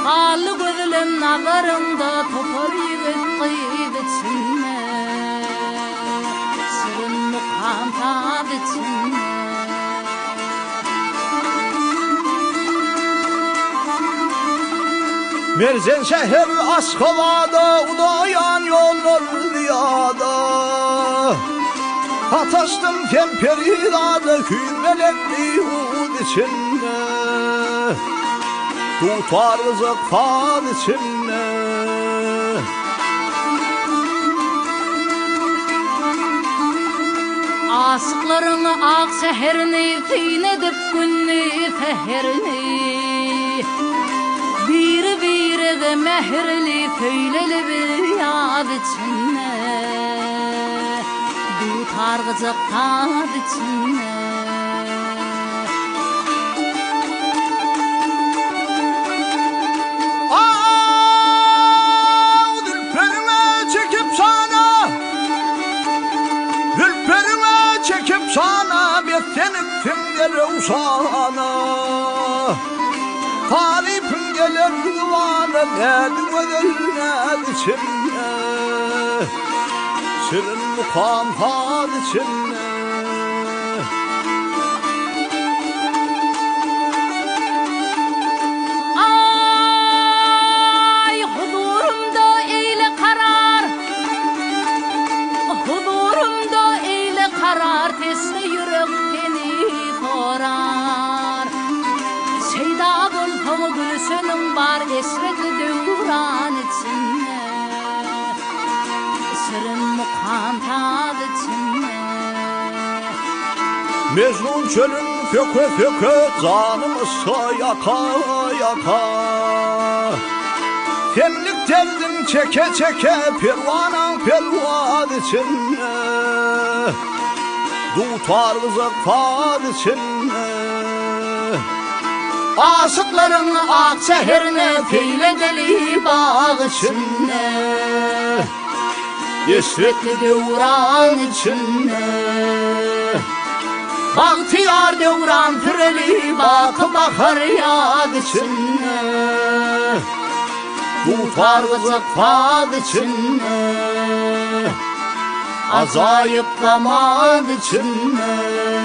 Halı gözlüm nazarımda topar yigit kıydı içine, sırın mukam tadı içine. Merzen şehir Askova'da udayan yollar rüyada. Ataştım kemperidada kümelekli ud içinde. Tutar rızık fad içinde. Asıklarını ak seherini tüynedip günlü feherini, bir de mehirli köyleli bir yad içine, tutar rızık tad içine. Çekip sana beklenip gelir usana, talipim gelir duvana, nerede ödül nerede içinde, sırın mukam had içinde. Ay huzurumda eyle karar, huzurumda eyle karar, tesle yürek beni sorar. Seyda bulpumu gülsünüm var esreti devran içinde, sırın mukam tad içinde. Mecnun çölün föke föke canımızsa yaka yaka. Temlik derdim çeke çeke pervanan pervan içinde, tutar rızık fad içinde. Aşıkların ak seherine feyle deli bağ içinde, esretli devran içinde. Bahtiyar devran türeli bakı bakar yad içinde, tutar rızık fad içinde, azayıp damad içinde.